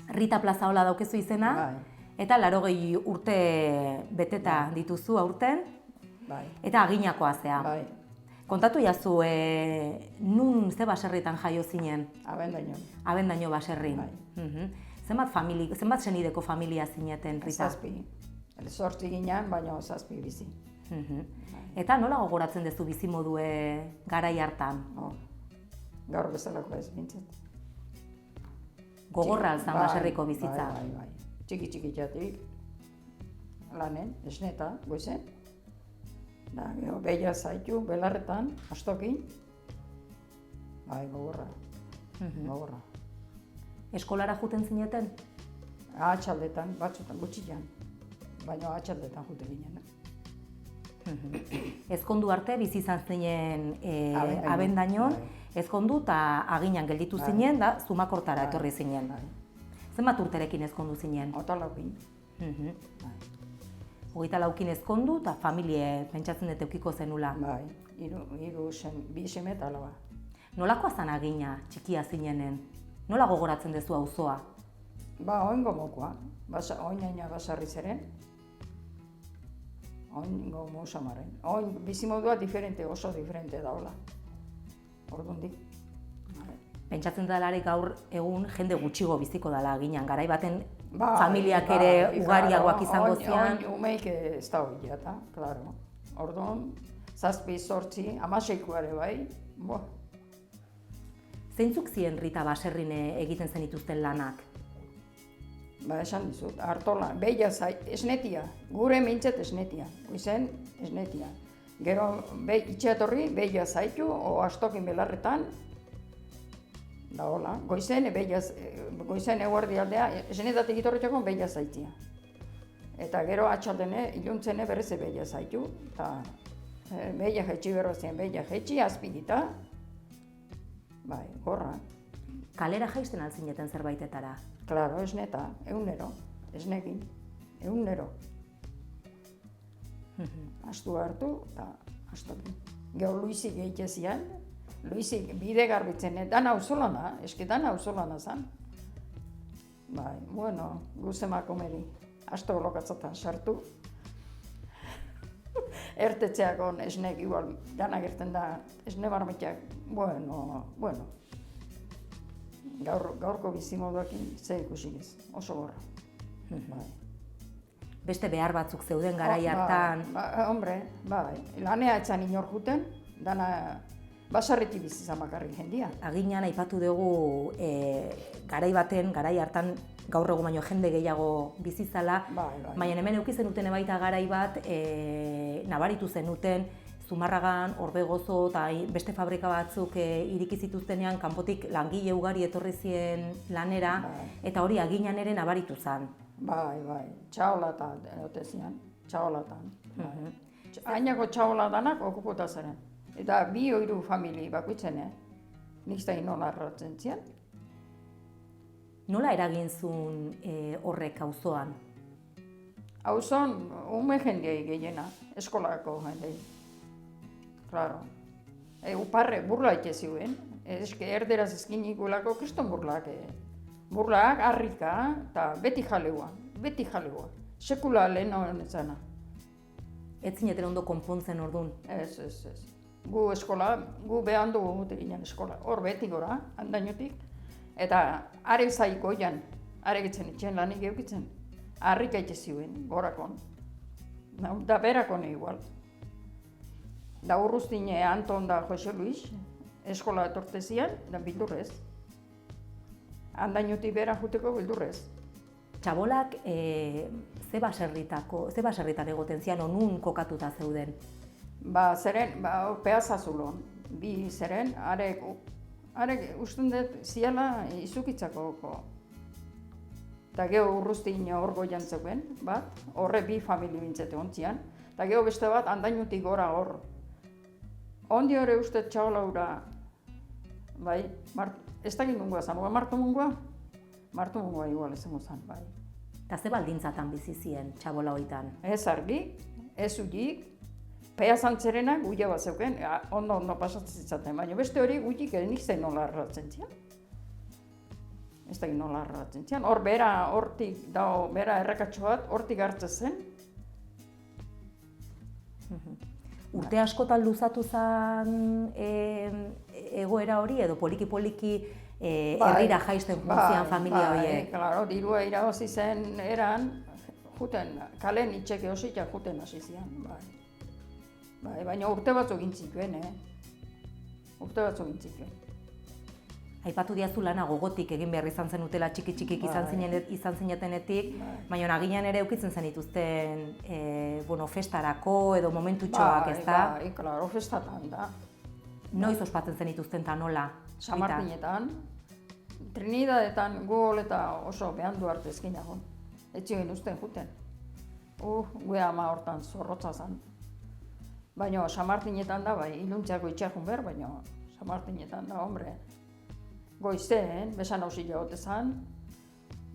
Rita Plazaola daukezu izena, Bai. eta 80 urte beteta dituzu aurten, Bai. eta aginakoa zea. Bai. Kontatu jazu, nun ze baserritan jaio zinen? Abendaino. Abendaino baserrin. Bai. Zenbat senideko familia zineten, Rita? 7. 8 ginen, baina 7 bizi. Eta nola gogoratzen duzu bizimodue garai hartan? Gaur bezalako ez bintzat. Gogorra alzan baserriko bizitza. Bai. Txiki-txikitatik lanen, esneta, goizen. Da, gero, behia zaitu, belarretan, astokin. Bai, gogorra. Gogorra. Eskolara juten zineten? Atxaldetan, batzutan, gutxian. Baina atxaldetan jute ginen. Ezkondu arte bizi izan zinen Abendainon, ezkondu eta aginan gelditu zinen, da Zumakortara etorri zinen. Zenbat urterekin ezkondu zinen? 24. 24 ezkondu eta familie pentsatzen dut eukiko zenula. Bai, bi seme eta alaba. Nolakoa zan agina txikia zinenen? Nola gogoratzen duzu auzoa? Oingo mokoa, oinaina basarri zeren. Oingo mousamaren. Oin bizimodua oso diferente daola. Ordundik. Pentsatzen delarik gaur egun jende gutxigo biziko dela aginan, garai baten familiak ere ugariagoak izango zian. Oin umeik ez da hori jata, klaro. Orduan, 7, 8, 16 bai. Zeintzuk ziren Rita baserrin egiten zenituzten lanak? Esan dizut, hartola, behia esnetia, gure mintzet esnetia, goizen esnetia. Gero, itxeatorri, behia zaitu, o astokin belarretan, da hola, goizen eguerdi aldea, esnetatik itorretxako behia zaitzia. Eta gero atxaldene, iluntzene berreze behia zaitu, eta behia jaitsi berrozien, behia jaitsi, azpidita, bai, gorra. Kalera jaisten altzineten zerbaitetara? Klaro, esneta, egunero, esnekin, egunero. Astu hartu eta astokin. Gero Luisik egitezian, Luisik bide garbitzen, dana auzolana, eski dana auzolana zan. Bai, bueno, guzemako meri, asto lokatzatan sartu. Ertetzeakon esnek igual, dana gerten da, esne barmetiak, bueno. Gaurko bizimoduakin ze ikusiz, oso gorra. Beste behar batzuk zeuden garai hartan. Hombre, bai. Lanea etzan inor juten, dana basarretik bizizan bakarrik jendia. Aginan aipatu dugu garai hartan gaur egun baino jende gehiago bizizala, baina hemen eduki zenuten baita garai bat nabaritu zenuten Zumarragan, Orbegozo eta beste fabrika batzuk iriki zituztenean kanpotik langile ugari etorri zien lanera, eta hori aginan ere nabaritu zen. Bai, txaolatan erote zian, txaolatan. Ainako txaolatanak okuputa zeren. Eta 2 famili bakuitzen, nik da nola erratzen zian. Nola eragin zuen horrek auzoan? Auzoan ume jendeai gehiena, eskolako jendei. Claro. Uparre burla ite ziuen. Erderaz ezkin ikulako kriston burlak. Burlak, harrika, eta beti jaleua. Sekula lehen honezana. Ez zineten ondo konpontzen orduan? Ez. Gu eskola, gu behan dugu gute ginen eskola. Hor beti gora, Andainotik. Eta are zaiko jan, are gitzen itxen lanik eukitzen. Harrika ite ziuen, gorakon. Da berakon igual. Da urruztine Anton da Jose Luis, eskola etortezian, da bildurrez. Andainotik bera juteko bildurrez. Txabolak ze baserritan egoten zian, onun kokatuta zeuden? Zeren, Peazazulon, bi zeren, arek usten dut ziala izukitzako. Eta geho urruztine hor goian zeuden, horre bi famili bintzete ontzian. Eta geho beste bat, Andainotik gora hor. Ondi hori uste txaolaura, bai, ez dakit nungoa zan, martu mungua? Martu mungua igual ezango zan, bai. Eta ze baldintzatan bizi ziren txabola hoitan? Ez argi, ez ulik, Peazantzerenak guia bat zeuken, ondo pasatzen zitzaten, baina beste hori gutik nik zen nola erratzen zian. ez da nola harratzen zian. Hor hortik dago, bera errekatxo bat, hortik hartzen zen. Urte askotan luzatu zen egoera hori edo poliki-poliki herrira jaisten juntzian familia horiek? Claro, dirua irabazi zen eran, juten, kalen itxeke hositak juten hasi zian, baina urte batzuk gintzikuen, Urte batzuk gintzikuen. Aipatu diazu lana gogotik egin behar izan zenutela txiki-txikik izan zinetenetik, baina naginean ere eukitzen zenituzten festarako edo momentutxoak, ez da? Bai, klaro, festatan da. Noiz ospatzen zenituzten eta nola? San Martinetan, Trinidadetan gol eta oso behandu arte ezkinago. Etxigin usten juten. Gue ama hortan zorrotza zen. Baina San Martinetan da, bai, iluntziako itxakun behar, baina San Martinetan da, hombre. Goizen, besan hausi jagote zen.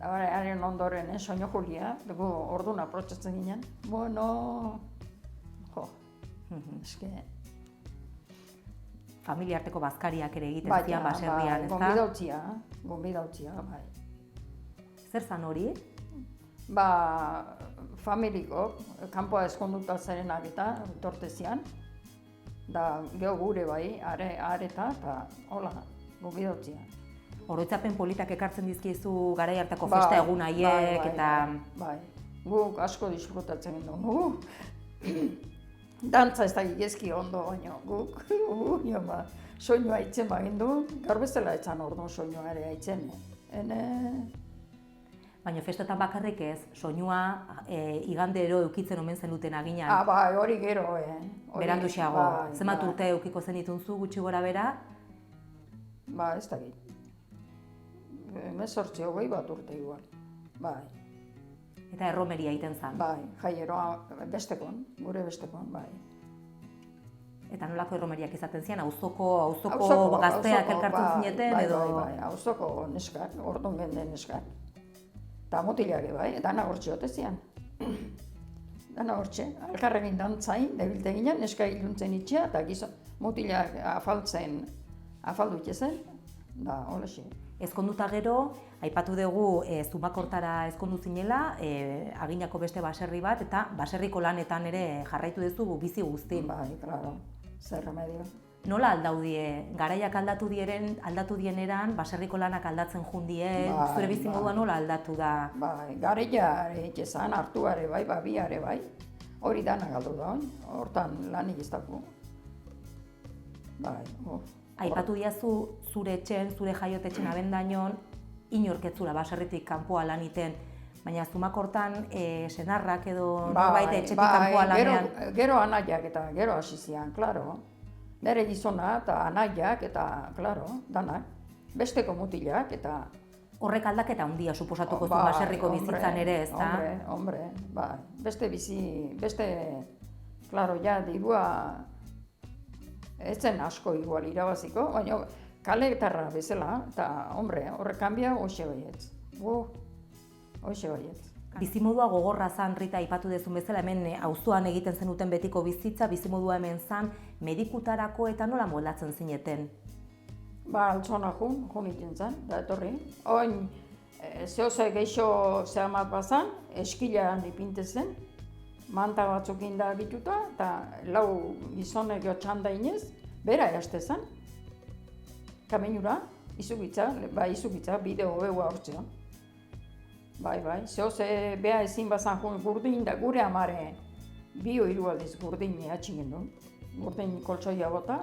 Haren ondoren, soño Julia, dugu orduan aprotxatzen ginen. Bueno, eske... Familia arteko bazkariak ere egiten zian baserrian, ez da? Gonbidautzia, bai. Zer zan hori? Familiko, kanpoa eskonduta zerenak eta tortezian. Da, geho gure bai, areta eta hola, gonbidautzia. Oroitzapen politak ekartzen dizkiezu garai hartako festa egun haiek eta... Bai, guk asko disfrutatzen gendu. Dantza ez da gizki ondo, baina guk, soinua haitzen bagindu, gaur bezala etzan orduan soinua ere haitzen. Baina festetan bakarrik ez, soinua igandero eukitzen omen zenuten aginan. Bai, hori gero, Beranduxeago, zenbat urte eukiko zenitun gutxi gora bera? Ez da git. 18-20 bat urte igual, bai. Eta erromeria egiten zen? Bai, jaieroa bestekon, gure bestekon, bai. Eta nolako erromeriak izaten zian, auzoko gazteak elkartzen zineten edo? Bai, auzoko neskak, orduan genden neskak. Eta mutilak bai, dana hortxe hote zian. Dana hortxe, elkarregin dantzain, debilte ginen, neska iluntzen itxea, eta gizon mutilak afaldu itxezen, da, holexe. Ezkonduta gero, aipatu dugu Zumakortara ezkondu zinela, aginako beste baserri bat, eta baserriko lanetan ere jarraitu duzu bizi guztin. Bai, klaro, zer remedio. Nola aldaudie? Garaiak aldatu dieneran, baserriko lanak aldatzen jundien, zure bizimodua nola aldatu da? Bai, garaia etxezan, hartuare bai, babiare bai, hori dana galdu da, hortan lanik ez dago. Bai, Aipatu diazu zure etxen, zure jaiotetxen abendainon, inorketzula baserritik kanpoa lan iten, baina Zumakortan senarrak edo norbait etxetik kanpoa lanean. Gero anaiak eta gero hasi zian, klaro. Nere gizona eta anaiak eta, klaro, danak. Besteko mutilak eta... Horrek aldaketa handia suposatuko zu baserriko bizitzan ere, ez da? Hombre, bai. Beste, klaro, ja, dirua... Ez zen asko igual irabaziko, baina kaletarra bezala, eta hombre, horrek kanbia hoxe baietz. Hoxe baietz. Bizimodua gogorra zan, Rita, aipatu dezun bezala, hemen auzoan egiten zenuten betiko bizitza, bizimodua hemen zan, medikutarako eta nola moldatzen zineten? Altzona jun iten zen, da etorri. Oin, zehose geixo zehamat bazan, eskilean ipintezen, manta batzuk inda bituta, eta lau gizonek txanda inez, bera eazte zen. Kamenura, izugitza, bideo beua hortzea. Bai, zehose beha ezin bazan gurdin da gure amare bio hiru aldiz gurdin atxingen du. Gurdin koltsoia bota,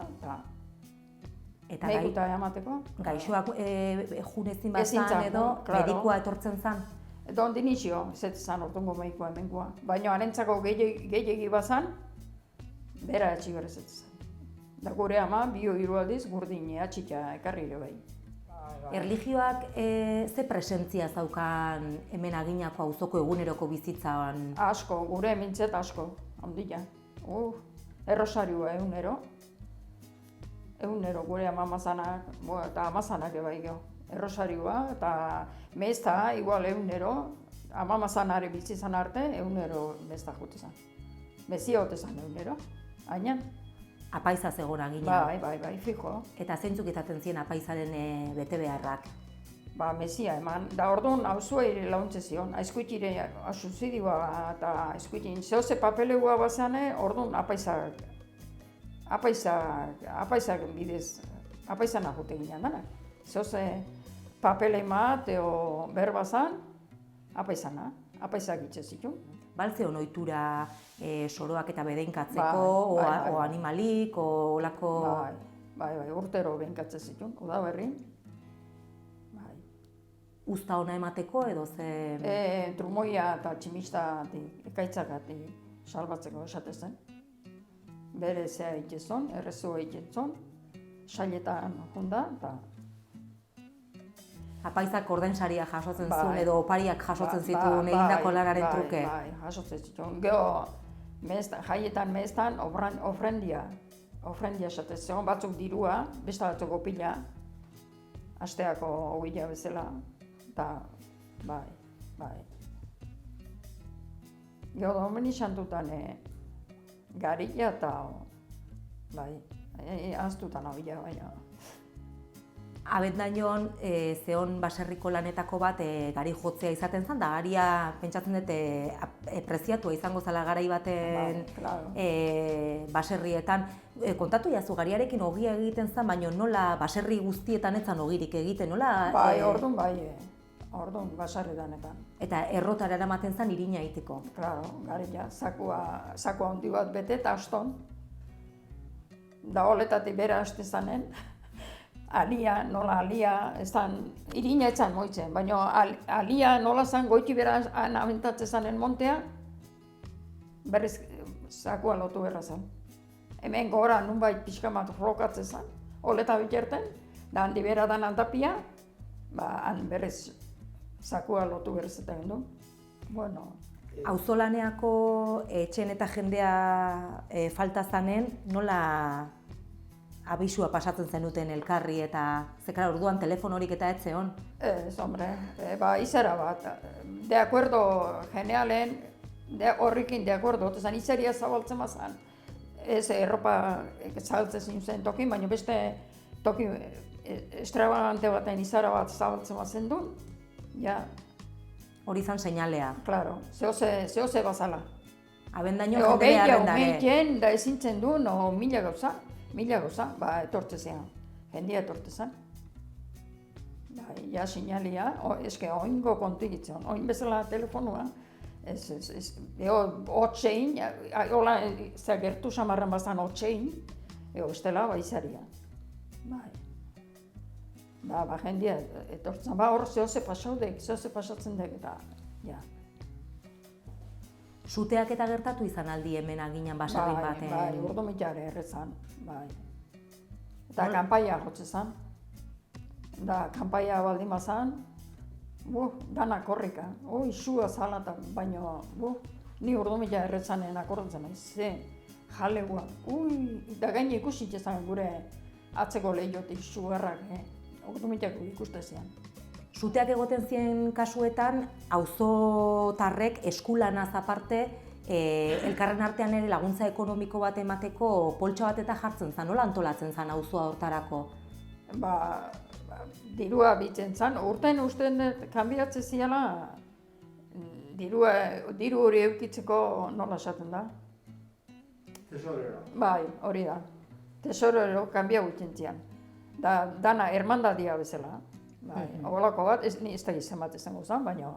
eta meikuta emateko. Gaixoak jun ezin bazan edo medikua etortzen zan? Eta ondin izio, ez zan ortungo medikoa hemengoa. Baina arentzako gehiagi bazan, bera atxi berez ez zan. Da gure ama bio hiru aldiz gurdin atxika ekarri ere bai. Erlijioak ze presentzia zaukan hemen aginako auzoko eguneroko bizitzan? Asko, gure mintzet asko, ondila. Errosarioa egunero. Egunero gure amazanak, eta amazanak ebai geho. Errosarioa eta mezta igual egunero, amamazanare bitzizan arte, egunero mezta jutezan. Mezia hotezan egunero, hainan. Apaiza zegoen agina. Bai, fijo. Eta zeintzuk izaten ziren apaizaren bete beharrak? mesia eman, da orduan auzuei launtze zion, aizkuitire asuzidioa eta aizkuitin zehose papelegua bazane, orduan apaisak bidez, apaisana jute ginen dana. Zehose papele mat, eo berbazan, apaisak itxe zituen. Balze onoitura soroak eta bedeinkatzeko, o animalik, o olako... Bai, urtero behinkatze zituen, udaberrin. Uzta ona emateko edo ze... Trumoia eta tximista ekaitzakatik salbatzeko esatezen. Bere zea itxezon, errezua itxezon, sailetan junda, eta... Apaisak ordainsaria jasotzen zuen edo opariak jasotzen zituen egindako lanaren truke? Bai, jasotzen zituen. Gero, jaietan mehestan ofrendia esatezen, batzuk dirua, beste batzuk opila, asteako ogila bezala. Eta, bai. Gero domen izan dutan garilla eta, aztutan ogila baina. Abendañon, zehon baserriko lanetako bat gari jotzea izaten zen, da garia pentsatzen dut preziatua izango zala garai baten baserrietan. Kontatu jazu, gariarekin ogia egiten zen, baina nola baserri guztietan etzan ogirik egiten, nola? Orduan, baserritanetan. Eta errotara eramaten zen irina egiteko? Claro, garia, sakua handi bat bete eta aston. Da holetatik bera haste zanen. Nola alia, irina etzan moitzen, baina alia nola zan goiti bera abentatzen zanen montea, berriz sakua lotu berra zen. Hemen gora nunbait pixka bat flokatzen zen, holeta biterten, da handi bera dan altapia, han berriz sakua lotu berriz eta gendu. Bueno. Auzolaneako etxen eta jendea falta zanen, nola abisua pasatzen zenuten elkarri eta zekara orduan telefonorik eta ez zeon? Ez, hombre, izera bat. De acuerdo, generalen, horrekin de acuerdo, ezan izeria zabaltzen bazan. Ez erropa zabaltzen zen toki, baina beste toki extravagante baten izara bat zabaltzen bazen duen, ja. Hori izan seinalea. Claro, zehose bazala. Abendaino jendea arrendare. Ogeien da ezintzen duen, mila gauza, etortze zean, jendia etortze zen. Ja, sinalia, eske oingo kontu egitzen, oin bezala telefonua, hotxein, hola, gertu samarran bazan hotxein, estela baizaria. Jendia etortzen, hor zehose pasatzen dek, eta, ja. Suteak eta gertatu izan aldi hemen aginan baserrin baten? Bai, urdumitare errezan, bai. Eta kanpaia jotze zan. Da, kanpaia baldin bazan, dana korrika. Izua zalata, baina, ni urdumitare errezanen akordatzen nahi, jalegua. Eta gaine ikusi izan gure atzeko lehiotik sugarrak, urdumitako ikustezian. Suteak egoten ziren kasuetan, auzotarrek eskulanaz aparte, elkarren artean ere laguntza ekonomiko bat emateko poltsa bat eta jartzen zen, nola antolatzen zen auzoa hortarako? Dirua bitzen zen, urten usten kanbiatzen ziala, diru hori eukitzeko nola esaten da? Tesorero. Bai, hori da. Tesorero kanbia gutzen zian. Dana hermandadia bezala. Horrelako bat, ez da izan bat izango zen, baina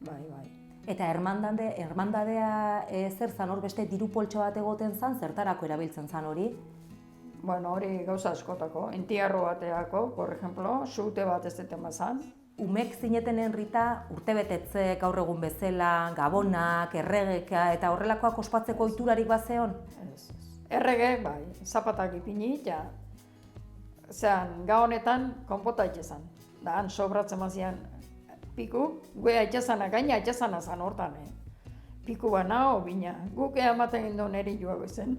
bai. Eta hermandadea zer zan hor beste diru poltsa bat egoten zan, zertarako erabiltzen zan hori? Bueno, hori gauza askotako, entiarro bateako, por ejemplo, sute bat ez deten bazan. Umek zinetenen Rita, urtebetetze gaur egun bezala, gabonak, erregeka eta horrelakoak ospatzeko ohiturarik bazeon? Ez. Errege, bai, zapatak ipini, ja. Zean, honetan konpota itxezan. Da, han sobratzen mazian piku, gue itxezana, gaina itxezana zan hortan. Piku banao, bina, guk ematen gindu neri joago zen.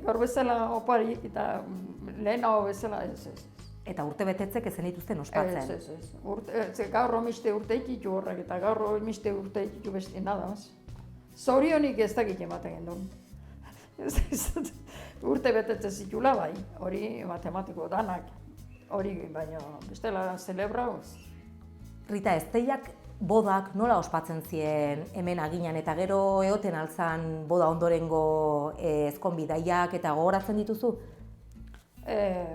Gaur bezala oparik eta lehenago bezala ez. Eta urtebetetzek ezen dituzten ospatzen? Ez. Gaur omiste urte ikitu horrek eta gaur omiste urte ikitu beste nada. Zorionik ez dakit ematen gendun. urte betetzen zitula bai, hori matematiko danak, hori baina bestela zelebrauz. Rita, Ezteiak bodak nola ospatzen ziren hemen Aginan eta gero egoten altzan boda ondorengo ezkonbidaiak eta gogoratzen dituzu?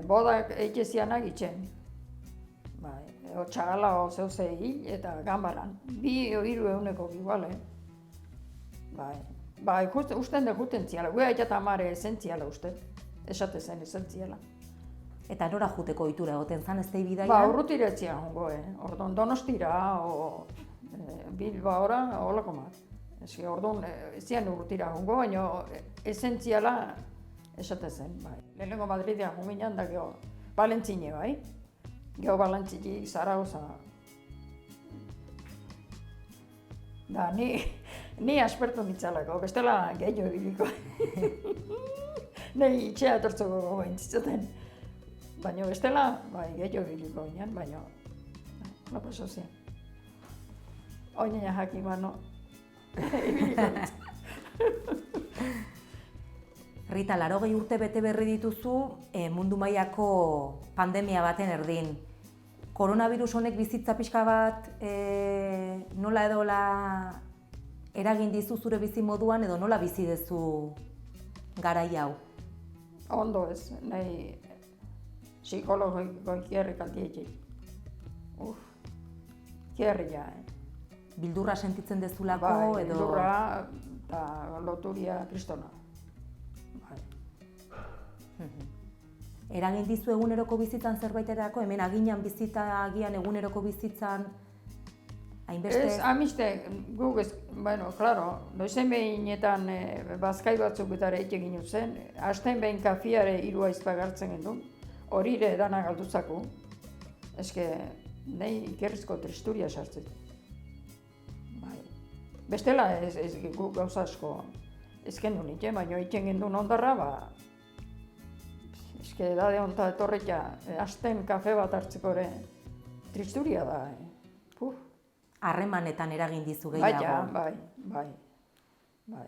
Bodak eitzianak itxen. Bai, txagala zehuzei hil eta gambaran. 2-3 igual, Bai, usten da juten ziala, gu aita eta amare esentziala uste, esate zen esentziala. Eta nora juteko ohitura egoten zan Eztei bidaia? Ba, urrutiretzia hongo, Ordon Donostira, o Bilbaora, holako mat. Eski, ordon, zian urrutira hongo, baina esentziala esate zen, bai. Lehenengo Madridea junginan da geho Balentzine, bai. Geho Balentzine, Zarauza. Da, ni aspertu nitzalako, bestela gehiago ebiliko. Nei itxea etortzeko gogoen zitzaten. Baina bestela, bai, gehiago ebiliko ginen, baina no paso zen. Oinena jakin bano, ebiliko nintzen. Rita, 80 urte bete berri dituzu mundu mailako pandemia baten erdin. Koronavirus honek bizitza pixka bat nola edola eragin dizu zure bizi moduan edo nola bizi dezu garai hau? Ondo ez, nahi psikologiko kierri kaltietxei. Kierri ja, Bildurra sentitzen dezulako bai, edo... bildurra eta loturia kristona. Eragin dizu eguneroko bizitzan zerbaiterako, hemen Aginan bizita agian eguneroko bizitzan hainbeste... Ez, amiste, guk ez, bueno, klaro, noizen behinetan bazkai batzuk eta ere egin zen, hasten behin kafiare 3 aizpa gartzen gendun, hori ere dana galdutzako. Eske, nahi ikerrizko tristuria sartzen. Bai. Bestela ez guk gauza asko ezken du nite, baina egiten gendun ondarra, ba, eske edade honta etorretia, hasten kafe bat hartzeko ere tristuria da. Harremanetan eragin dizu gehiago. Bai.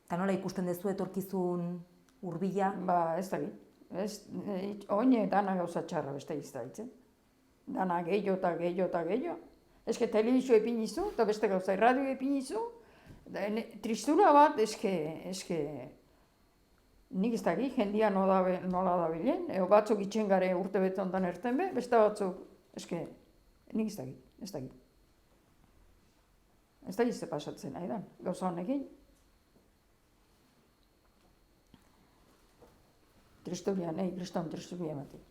Eta nola ikusten duzu etorkizun hurbila? Ba, ez dakit. Oine dana gauza txarra beste iztaitzen. Dana gehiago eta gehiago. Eske telebizio epinizu, eta beste gauza radio epinizu. Tristura bat, eske nik ez dakit, jendia nola da bilen. Batzuk itxen gare urte bete ondan erten be, beste batzuk, eske, nik ez dakit. Ez dakit ze pasatzen nahi dan, gauza honekin. Tristuria, nahi kriston tristuria ematen.